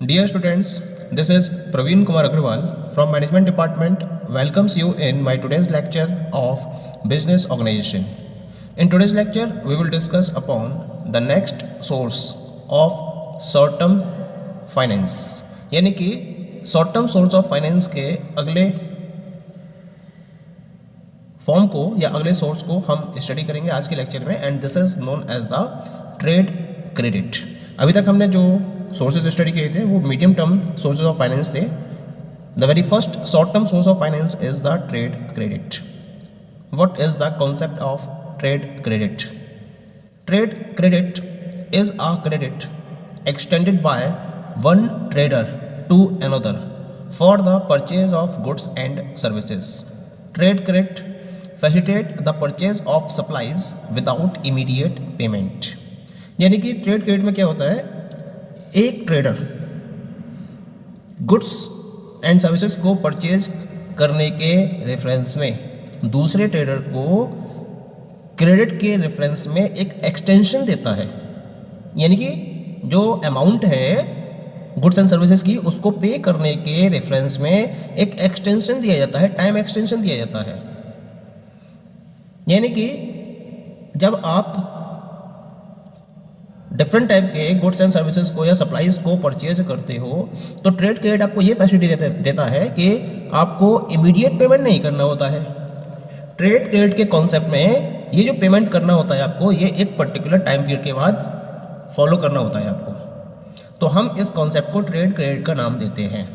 Dear students, this is Praveen Kumar Agrawal from Management Department welcomes you in my today's lecture of Business Organization. In today's lecture, we will discuss upon the next source of short-term finance. यानी कि short-term source of finance के अगले form को या अगले source को हम study करेंगे आज के लेक्चर में and this is known as the trade credit. अभी तक हमने जो सोर्सेज स्टडी किए थे वो medium term sources of finance थे। The very first short term source of finance is the trade credit. What is the concept of trade credit? Trade credit is a credit extended by one trader to another for the purchase of goods and services. Trade credit facilitate the purchase of supplies without immediate payment। यानी कि trade credit में क्या होता है, एक trader goods and services को purchase करने के रेफरेंस में दूसरे ट्रेडर को क्रेडिट के रेफरेंस में एक एक्सटेंशन देता है। यानी कि जो अमाउंट है गुड्स एंड सर्विसेज की उसको पे करने के रेफरेंस में एक एक्सटेंशन दिया जाता है, टाइम एक्सटेंशन दिया जाता है। यानी कि जब आप डिफरेंट टाइप के गुड्स एंड सर्विसेज को या सप्लाईज को परचेज करते हो तो ट्रेड क्रेडिट आपको ये फैसिलिटी देता है कि आपको इमीडिएट पेमेंट नहीं करना होता है। ट्रेड क्रेडिट के कॉन्सेप्ट में ये जो पेमेंट करना होता है आपको, ये एक पर्टिकुलर टाइम पीरियड के बाद फॉलो करना होता है आपको। तो हम इस कॉन्सेप्ट को ट्रेड क्रेडिट का नाम देते हैं।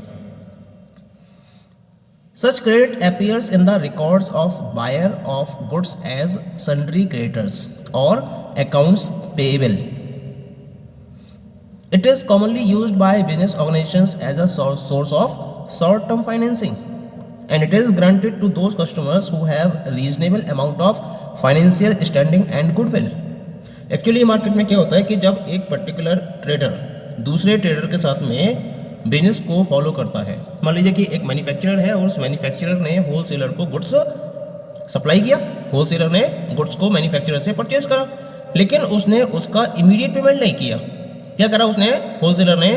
Such credit appears in the records of buyer of goods as sundry creditors or accounts payable. It is commonly used by business organizations as a source of short-term financing, and it is granted to those customers who have a reasonable amount of financial standing and goodwill. Actually market में क्या होता है कि जब एक particular trader दूसरे trader के साथ में बिजनेस को फॉलो करता है, मान लीजिए कि एक मैन्युफैक्चरर है और उस मैन्युफैक्चरर ने होलसेलर को गुड्स सप्लाई किया, होलसेलर ने गुड्स को मैन्युफैक्चरर से परचेज करा, लेकिन उसने उसका इमीडिएट पेमेंट नहीं किया। क्या करा उसने, होलसेलर ने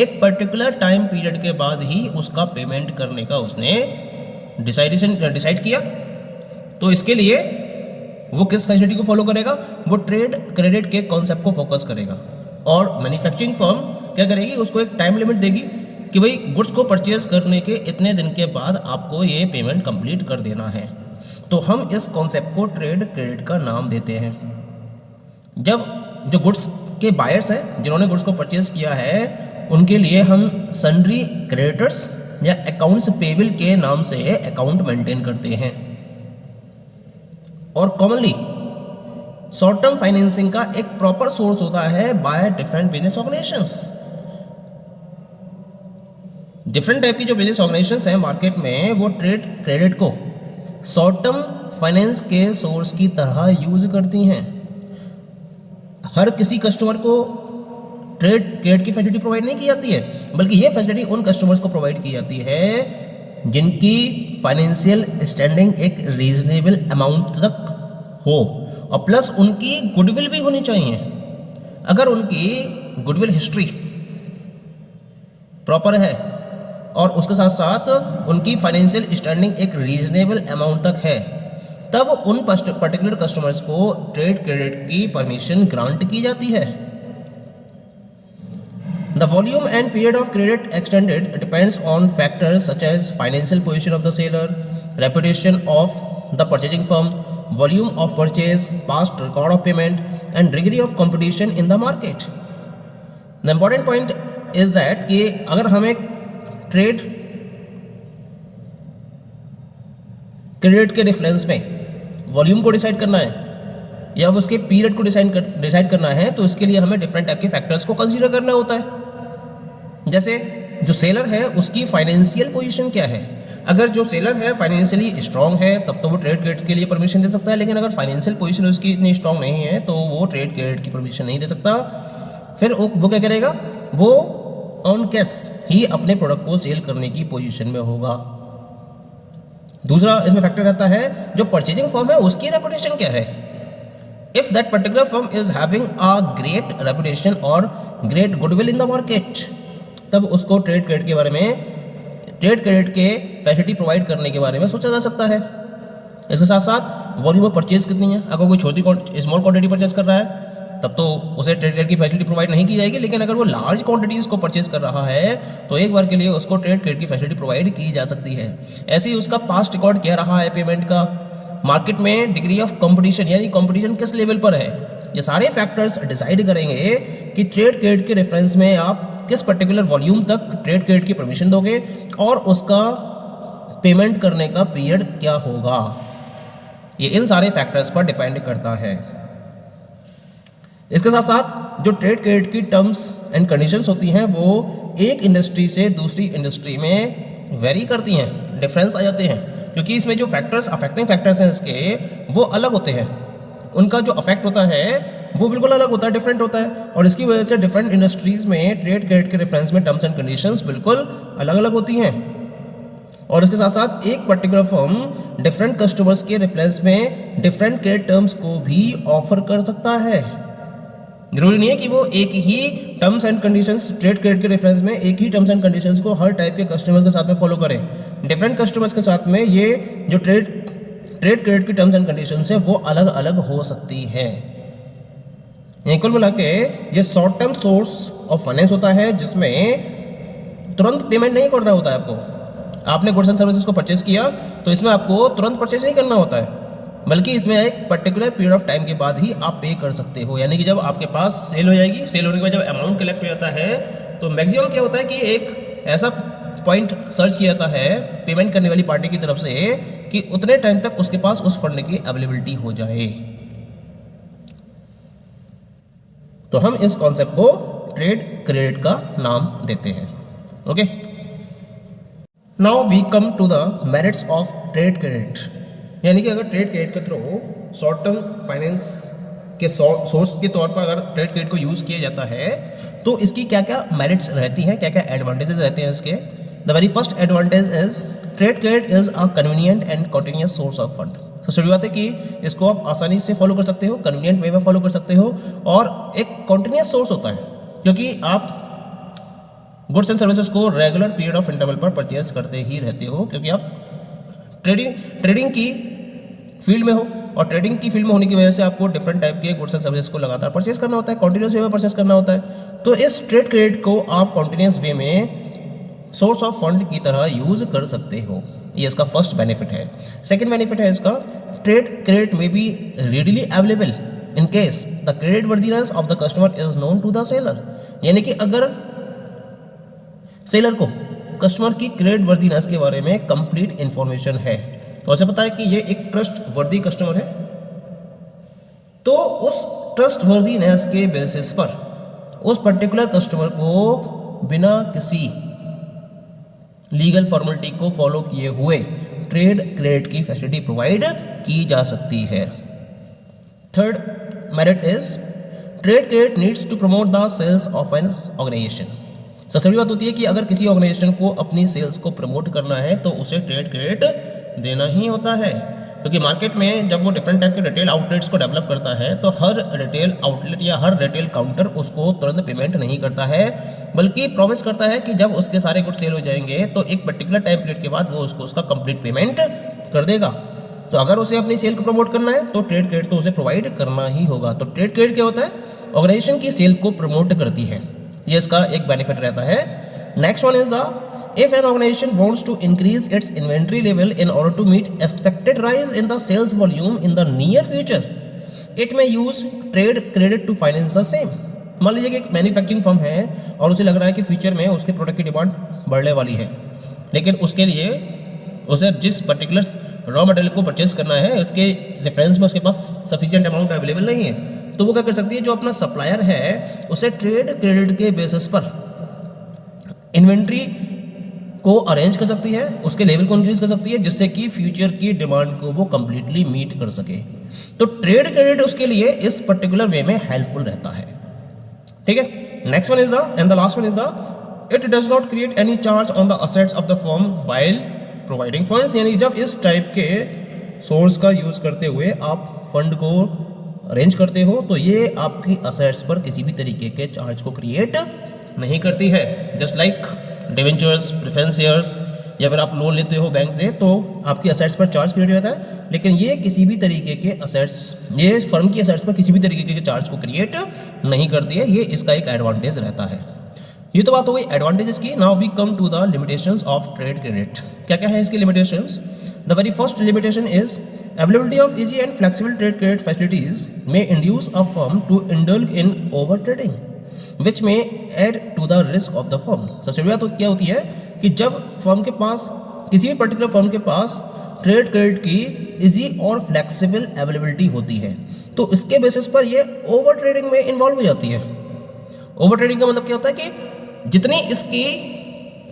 एक पर्टिकुलर टाइम पीरियड के बाद ही उसका पेमेंट करने का उसने डिसाइड किया। तो इसके लिए वो किस फैसिलिटी को फॉलो करेगा, वो ट्रेड क्रेडिट के कॉन्सेप्ट को फोकस करेगा। और मैन्युफैक्चरिंग फर्म क्या करेगी, उसको एक टाइम लिमिट देगी कि भाई गुड्स को परचेज करने के इतने दिन के बाद आपको ये पेमेंट कंप्लीट कर देना है। तो हम इस कॉन्सेप्ट को ट्रेड क्रेडिट का नाम देते हैं। जब जो गुड्स के बायर्स हैं जिन्होंने गुड्स को परचेज किया है उनके लिए हम सन्ड्री क्रेडिटर्स या अकाउंट्स पेबल के नाम से अकाउंट मेंटेन करते हैं। और कॉमनली शॉर्ट टर्म फाइनेंसिंग का एक प्रॉपर सोर्स होता है by different business organisations. Different type की जो बिजनेस ऑर्गेनाइजेशंस हैं मार्केट में वो ट्रेड क्रेडिट को शॉर्ट टर्म फाइनेंस के सोर्स की तरह यूज करती हैं। हर किसी कस्टमर को ट्रेड क्रेडिट की फैसिलिटी प्रोवाइड नहीं की जाती है, बल्कि ये फैसिलिटी उन कस्टमर्स को प्रोवाइड की जाती है जिनकी फाइनेंशियल स्टैंडिंग एक रीजनेबल अमाउंट तक हो और प्लस उनकी गुडविल भी होनी चाहिए। अगर उनकी गुडविल हिस्ट्री प्रॉपर है और उसके साथ साथ उनकी फाइनेंशियल स्टैंडिंग एक रीजनेबल अमाउंट तक है, तब उन पर्टिकुलर कस्टमर्स को ट्रेड क्रेडिट की परमिशन ग्रांट की जाती है। The volume and period of credit extended depends on factors such as financial position of the seller, reputation of the purchasing firm, volume of purchase, past record of payment, and degree of competition in the market. The important point is that कि अगर हमें trade credit के difference में volume को decide करना है या उसके पीरियड को डिसाइड करना है तो इसके लिए हमें डिफरेंट टाइप के फैक्टर्स को कंसीडर करना होता है। जैसे जो सेलर है उसकी फाइनेंशियल पोजीशन क्या है। अगर जो सेलर है फाइनेंशियली स्ट्रांग है तब तो वो ट्रेड क्रेडिट के लिए परमिशन दे सकता है, लेकिन अगर फाइनेंशियल पोजीशन उसकी इतनी स्ट्रांग नहीं है तो वो ट्रेड क्रेडिट की परमिशन नहीं दे सकता। फिर वो क्या करेगा, वो ऑन कैश ही अपने प्रोडक्ट को सेल करने की पोजीशन में होगा। दूसरा इसमें फैक्टर रहता है जो परचेजिंग फर्म है उसकी रेपुटेशन क्या है। If that particular firm is having a great reputation और great goodwill in the market, तब उसको ट्रेड क्रेडिट के बारे में, ट्रेड क्रेडिट के फैसिलिटी प्रोवाइड करने के बारे में सोचा जा सकता है। इसके साथ साथ वॉल्यूम ऑफ परचेज कितनी है, अगर कोई छोटी स्मॉल क्वांटिटी परचेज कर रहा है तब तो उसे ट्रेड क्रेडिट की फैसिलिटी प्रोवाइड नहीं की जाएगी, लेकिन अगर वो लार्ज क्वांटिटीज़ को परचेज कर रहा है तो एक बार के लिए उसको ट्रेड क्रेडिट की फैसिलिटी प्रोवाइड की जा सकती है। ऐसे ही उसका पास्ट रिकॉर्ड क्या रहा है पेमेंट का, मार्केट में डिग्री ऑफ कंपटीशन यानी कंपटीशन किस लेवल पर है, ये सारे फैक्टर्स डिसाइड करेंगे कि ट्रेड क्रेडिट के रेफरेंस में आप किस पर्टिकुलर वॉल्यूम तक ट्रेड क्रेडिट की परमिशन दोगे और उसका पेमेंट करने का पीरियड क्या होगा। ये इन सारे फैक्टर्स पर डिपेंड करता है। इसके साथ साथ जो ट्रेड क्रेडिट की टर्म्स एंड कंडीशंस होती हैं वो एक इंडस्ट्री से दूसरी इंडस्ट्री में वेरी करती हैं, डिफरेंस आ जाते हैं, क्योंकि इसमें जो फैक्टर्स अफेक्टिंग फैक्टर्स हैं इसके वो अलग होते हैं, उनका जो अफेक्ट होता है वो बिल्कुल अलग होता है, डिफरेंट होता है, और इसकी वजह से डिफरेंट इंडस्ट्रीज़ में ट्रेड क्रेडिट के रेफरेंस में टर्म्स एंड कंडीशंस बिल्कुल अलग अलग होती हैं। और इसके साथ साथ एक पर्टिकुलर फर्म डिफरेंट कस्टमर्स के रेफरेंस में डिफरेंट क्रेडिट टर्म्स को भी ऑफर कर सकता है। जरूरी नहीं है कि वो एक ही terms and conditions trade credit के रेफरेंस में एक ही टर्म्स एंड कंडीशंस को हर टाइप के कस्टमर्स के साथ में फॉलो करें। डिफरेंट कस्टमर्स के साथ में ये जो ट्रेड क्रेडिट की टर्म्स एंड कंडीशंस है वो अलग अलग हो सकती है। कुल मिला के ये short term source of finance होता है जिसमें तुरंत पेमेंट नहीं करना होता है आपको। आपने गुड्स एंड सर्विसेज को परचेज किया तो इसमें आपको तुरंत परचेज नहीं करना होता है, बल्कि इसमें एक पर्टिकुलर पीरियड ऑफ टाइम के बाद ही आप पे कर सकते हो। यानी कि जब आपके पास सेल हो जाएगी, सेल होने के बाद जब अमाउंट कलेक्ट हो जाता है तो मैक्सिमम क्या होता है कि एक ऐसा पॉइंट सर्च किया जाता है पेमेंट करने वाली पार्टी की तरफ से कि उतने टाइम तक उसके पास उस फंड की अवेलेबिलिटी हो जाए। तो हम इस कॉन्सेप्ट को ट्रेड क्रेडिट का नाम देते हैं। Okay, now we come to the merits of trade credit. यानी कि अगर ट्रेड क्रेडिट के थ्रू शॉर्ट टर्म फाइनेंस के सोर्स के तौर पर अगर ट्रेड क्रेडिट को यूज़ किया जाता है तो इसकी क्या क्या मेरिट्स रहती हैं, क्या क्या एडवांटेजेस रहते हैं इसके। The very first advantage is trade credit is a convenient and continuous source of fund. सबसे बड़ी बात है कि इसको आप आसानी से फॉलो कर सकते हो, कन्वीनियंट वे में फॉलो कर सकते हो, और एक कंटिन्यूअस सोर्स होता है क्योंकि आप गुड्स एंड सर्विसेज को रेगुलर पीरियड ऑफ इंटरवल पर परचेज करते ही रहते हो, क्योंकि आप ट्रेडिंग की फील्ड में हो, और ट्रेडिंग की फील्ड में होने की वजह से आपको डिफरेंट टाइप के गुड्स एंड सर्विसेज को लगातार परचेज करना होता है, कॉन्टिन्यूस वे में परचेज करना होता है। तो इस ट्रेड क्रेडिट को आप कॉन्टिन्यूस वे में सोर्स ऑफ फंड की तरह यूज कर सकते हो। ये इसका फर्स्ट बेनिफिट है। सेकेंड बेनिफिट है इसका, ट्रेड क्रेडिट में be readily available in case the credit worthiness of the customer is known to the seller. यानी कि अगर सेलर को कस्टमर की क्रेडिट वर्दीनेस के बारे में कंप्लीट इंफॉर्मेशन है और उसे पता है कि ये एक ट्रस्ट वर्दी कस्टमर है, तो उस ट्रस्ट वर्दीनेस के बेसिस पर उस पर्टिकुलर कस्टमर को बिना किसी लीगल फॉर्मेलिटी को फॉलो किए हुए ट्रेड क्रेडिट की फैसिलिटी प्रोवाइड की जा सकती है। Third merit is trade credit needs to promote the sales of an organisation. सबसे बड़ी बात होती है कि अगर किसी ऑर्गेनाइजेशन को अपनी सेल्स को प्रमोट करना है तो उसे ट्रेड क्रेडिट देना ही होता है, क्योंकि मार्केट में जब वो डिफरेंट टाइप के रिटेल आउटलेट्स को डेवलप करता है तो हर रिटेल आउटलेट या हर रिटेल काउंटर उसको तुरंत पेमेंट नहीं करता है, बल्कि प्रॉमिस करता है कि जब उसके सारे गुड्स सेल हो जाएंगे तो एक पर्टिकुलर टाइम पीरियड के बाद वो उसको उसका कंप्लीट पेमेंट कर देगा। तो अगर उसे अपनी सेल को प्रमोट करना है तो ट्रेड क्रेडिट तो उसे प्रोवाइड करना ही होगा। तो ट्रेड क्रेडिट क्या होता है, ऑर्गेनाइजेशन की सेल को प्रमोट करती है, ये इसका एक बेनिफिट रहता है। Next one is the if an organization wants to increase its inventory level in order to meet expected rise in the sales volume in the near future, it may use trade credit to finance the same। मान लीजिए कि एक manufacturing firm है और उसे लग रहा है कि फ्यूचर में उसके प्रोडक्ट की डिमांड बढ़ने वाली है, लेकिन उसके लिए उसे जिस पर्टिकुलर रॉ मटेरियल को परचेज करना है उसके रेफरेंस में उसके पास सफिशिएंट अमाउंट अवेलेबल नहीं है, तो वो क्या कर सकती है, जो अपना सप्लायर है उसे ट्रेड क्रेडिट के बेसिस पर इन्वेंट्री को अरेंज कर सकती है, उसके लेवल को इंक्रीज कर सकती है, जिससे कि फ्यूचर की डिमांड को वो कंप्लीटली मीट कर सके। तो ट्रेड क्रेडिट उसके लिए इस पर्टिकुलर वे में हेल्पफुल रहता है। ठीक है, next one is the end the last one is the it does not create any charge on the assets of the firm while providing funds. यानी जब इस टाइप के सोर्स का यूज करते हुए आप फंड को अरेंज करते हो तो ये आपकी असेट्स पर किसी भी तरीके के चार्ज को क्रिएट नहीं करती है। Just like debentures, preference shares, या फिर आप लोन लेते हो बैंक से तो आपकी असेट्स पर चार्ज क्रिएट होता है, लेकिन ये किसी भी तरीके के असेट्स, ये फर्म की असेट्स पर किसी भी तरीके के चार्ज को क्रिएट नहीं करती है। ये इसका एक एडवांटेज रहता है। ये तो बात हो गई एडवांटेजेस की। Now we come to the limitations of trade credit. क्या क्या है इसकी limitations? The very first limitation is availability of easy and flexible trade credit facilities may induce a firm to indulge in over trading which may add to the risk of the firm। सबसे बड़ी बात तो क्या होती है कि जब firm के पास, किसी भी पर्टिकुलर फर्म के पास ट्रेड क्रेडिट की इजी और फ्लेक्सिबल अवेलेबिलिटी होती है तो इसके बेसिस पर ये ओवर ट्रेडिंग में इन्वॉल्व हो जाती है। ओवर ट्रेडिंग का मतलब क्या होता है कि जितनी इसकी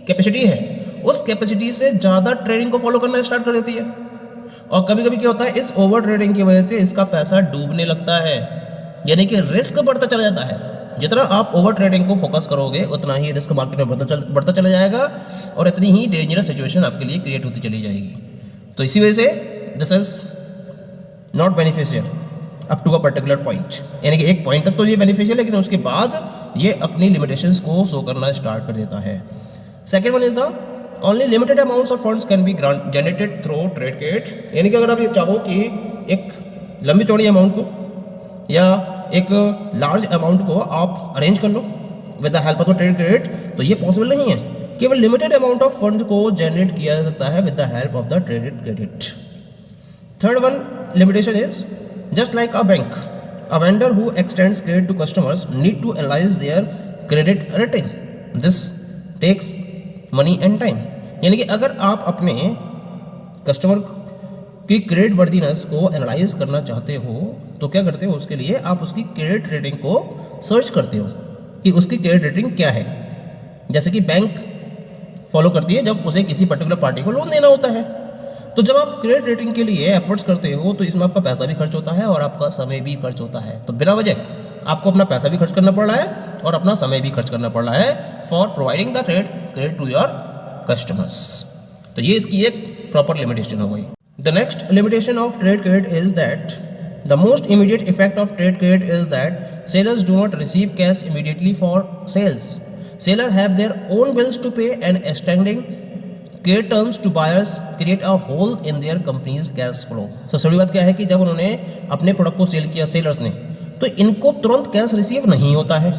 कैपेसिटी है उस कैपेसिटी से ज़्यादा ट्रेडिंग को फॉलो करना स्टार्ट कर देती है, और कभी कभी क्या होता है इस ओवर ट्रेडिंग की वजह से इसका पैसा डूबने लगता है, यानी कि रिस्क बढ़ता चला जाता है। जितना आप ओवर ट्रेडिंग को फोकस करोगे उतना ही रिस्क मार्केट में बढ़ता चला जाएगा और इतनी ही डेंजरस सिचुएशन आपके लिए क्रिएट होती चली जाएगी। तो इसी वजह से this is not beneficial up to a particular point, यानी कि एक पॉइंट तक तो ये बेनिफिशियल है, लेकिन उसके बाद ये अपनी लिमिटेशंस को शो करना स्टार्ट कर देता है। Second one is the only limited amounts of funds can be generated through trade credit, यानी कि अगर आप ये चाहो कि एक लंबी चौड़ी अमाउंट को या एक लार्ज अमाउंट को आप अरेंज कर लो with the help of the trade credit, तो ये पॉसिबल नहीं है। केवल लिमिटेड अमाउंट ऑफ फंड को जनरेट किया जा सकता है with the help of the trade credit. Third one limitation is just like a bank, a vendor who extends credit to customers need to analyse their credit rating, this takes money and time. यानी कि अगर आप अपने customer की credit worthiness को analyse करना चाहते हो तो क्या करते हो, उसके लिए आप उसकी क्रेडिट रेटिंग को सर्च करते हो कि उसकी क्रेडिट रेटिंग क्या है। जैसे कि बैंक फॉलो करती है जब उसे किसी पर्टिकुलर पार्टी को लोन देना होता है, तो जब आप क्रेडिट रेटिंग के लिए एफर्ट्स करते हो तो इसमें आपका पैसा भी खर्च होता है और आपका समय भी खर्च होता है। तो बिना वजह आपको अपना पैसा भी खर्च करना पड़ रहा है और अपना समय भी खर्च करना पड़ रहा है for providing the trade credit to your customers. तो ये इसकी एक प्रॉपर लिमिटेशन हो गई। The next limitation of trade credit is that the most immediate effect of trade credit is that sellers do not receive cash immediately for sales. Seller have their own bills to pay and extending credit terms to buyers create a hole in their companies cash flow. सबसे बड़ी बात क्या है कि जब उन्होंने अपने product को सेल किया सेलर्स ने, तो इनको तुरंत कैश रिसीव नहीं होता है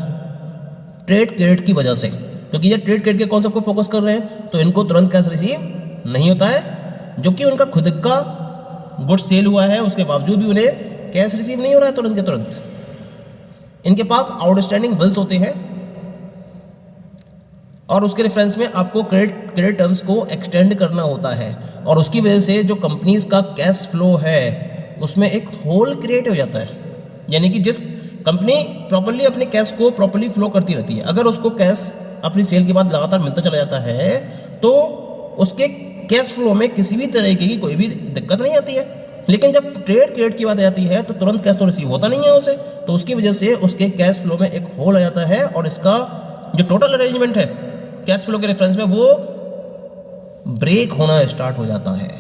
ट्रेड क्रेडिट की वजह से, क्योंकि ये ट्रेड क्रेडिट के कॉन्सेप्ट को फोकस कर रहे हैं तो इनको तुरंत कैश रिसीव नहीं होता है, जो कि उनका खुद का गुड्स सेल हुआ है उसके बावजूद भी उन्हें कैश रिसीव नहीं हो रहा है तुरंत के तुरंत। इनके पास आउटस्टैंडिंग बिल्स होते हैं और उसके रेफरेंस में आपको क्रेडिट टर्म्स को एक्सटेंड करना होता है, और उसकी वजह से जो कंपनीज का कैश फ्लो है उसमें एक होल क्रिएट हो जाता है। यानी कि जिस कंपनी प्रॉपर्ली अपने कैश को प्रॉपर्ली फ्लो करती रहती है, अगर उसको कैश अपनी सेल के बाद लगातार मिलता चला जाता है तो उसके कैश फ्लो में किसी भी तरीके की कोई भी दिक्कत नहीं आती है। लेकिन जब ट्रेड क्रेडिट की बात आती है तो तुरंत कैश तो रिसीव होता नहीं है उसे, तो उसकी वजह से उसके कैश फ्लो में एक होल आ जाता है और इसका जो टोटल अरेंजमेंट है कैश फ्लो के रेफरेंस में वो ब्रेक होना स्टार्ट हो जाता है।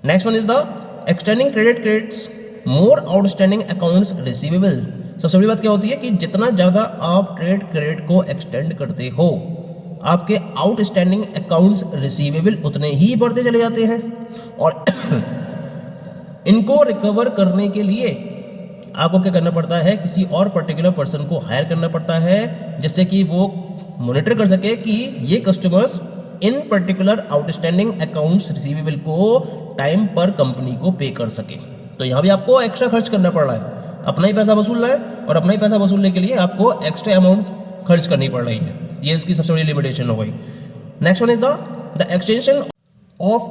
Next one is the extending credits more outstanding accounts receivable. सबसे बड़ी बात क्या होती है कि जितना ज़्यादा आप ट्रेड क्रेडिट को एक्सटेंड करते हो आपके आउटस्टैंडिंग अकाउंट्स रिसीवेबल उतने ही बढ़ते चले जाते हैं, और इनको रिकवर करने के लिए आपको क्या करना पड़ता है, किसी और पर्टिकुलर पर्सन को हायर करना पड़ता है जिससे कि वो मॉनिटर कर सके कि ये कस्टमर्स इन पर्टिकुलर आउटस्टैंडिंग अकाउंट्स रिसीवेबल को टाइम पर कंपनी को पे कर सके। तो यहाँ भी आपको एक्स्ट्रा खर्च करना पड़ रहा है, अपना ही पैसा वसूलना है और अपना ही पैसा वसूलने के लिए आपको एक्स्ट्रा अमाउंट खर्च करनी पड़ रही है। ये इसकी सबसे बड़ी लिमिटेशन हो गई। Next one is the extension of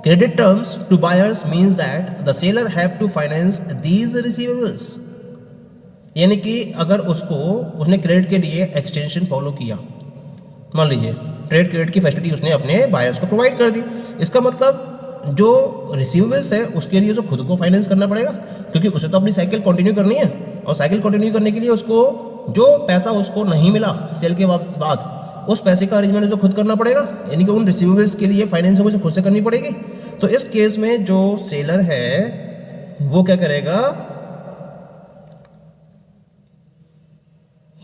credit terms to buyers means that the seller have to finance these receivables. यानी कि अगर उसने क्रेडिट के लिए एक्सटेंशन फॉलो किया, मान लीजिए ट्रेड क्रेडिट की फैसिलिटी उसने अपने बायर्स को प्रोवाइड कर दी, इसका मतलब जो रिसीवेबल्स है उसके लिए तो खुद को फाइनेंस करना पड़ेगा, क्योंकि उसे तो अपनी साइकिल कंटिन्यू करनी है, और साइकिल कंटिन्यू करने के लिए उसको जो पैसा उसको नहीं मिला सेल के बाद उस पैसे का अरेंजमेंट जो खुद करना पड़ेगा, यानी कि उन रिसीवेबल्स के लिए फाइनेंस उसे खुद से करनी पड़ेगी। तो इस केस में जो सेलर है वो क्या करेगा,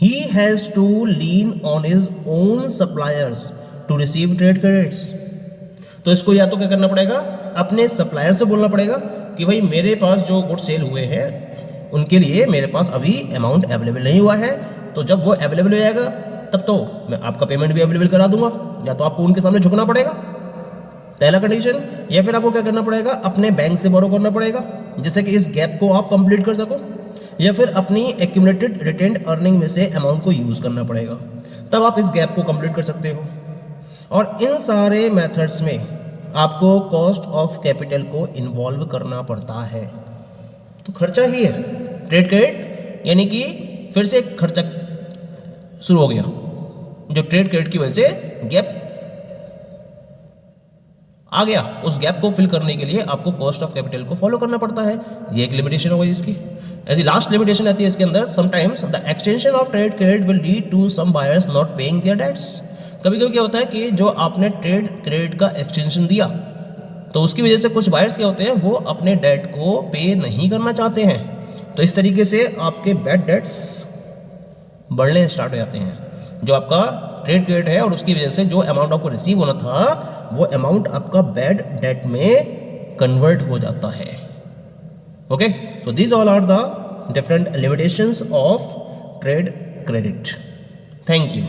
he has to lean on his own suppliers to receive trade credits. तो इसको या तो क्या करना पड़ेगा, अपने सप्लायर से बोलना पड़ेगा कि भाई मेरे पास जो गुड सेल हुए हैं उनके लिए मेरे पास अभी अमाउंट अवेलेबल नहीं हुआ है, तो जब वो अवेलेबल हो जाएगा तब तो मैं आपका पेमेंट भी अवेलेबल करा दूंगा। या तो आपको उनके सामने झुकना पड़ेगा, पहला कंडीशन, या फिर आपको क्या करना पड़ेगा, अपने बैंक से बोरो करना पड़ेगा जिससे कि इस गैप को आप कंप्लीट कर सको, या फिर अपनी एक्यूमुलेटेड रिटेन्ड अर्निंग में से अमाउंट को यूज़ करना पड़ेगा, तब आप इस गैप को कंप्लीट कर सकते हो। और इन सारे मेथड्स में आपको कॉस्ट ऑफ कैपिटल को इन्वॉल्व करना पड़ता है। तो खर्चा ही है ट्रेड क्रेडिट, यानी कि फिर से खर्चा शुरू हो गया, जो ट्रेड क्रेडिट की वजह से गैप आ गया। उस गैप को फिल करने के लिए आपको कॉस्ट ऑफ कैपिटल को फॉलो करना पड़ता है। ये एक लिमिटेशन हो गई इसकी। ऐसी लास्ट लिमिटेशन आती है इसके अंदर, sometimes the extension of trade credit will lead to some buyers not paying their debts. कभी कभी क्या होता है कि जो आपने ट्रेड क्रेडिट का एक्सटेंशन दिया तो उसकी वजह से कुछ बायर्स क्या होते हैं, वो अपने डेट को पे नहीं करना चाहते हैं, तो इस तरीके से आपके बैड डेट्स बढ़ने स्टार्ट हो जाते हैं। जो आपका ट्रेड क्रेडिट है और उसकी वजह से जो अमाउंट आपको रिसीव होना था वो अमाउंट आपका बैड डेट में कन्वर्ट हो जाता है। Okay, so these all are the different limitations of trade credit. Thank you.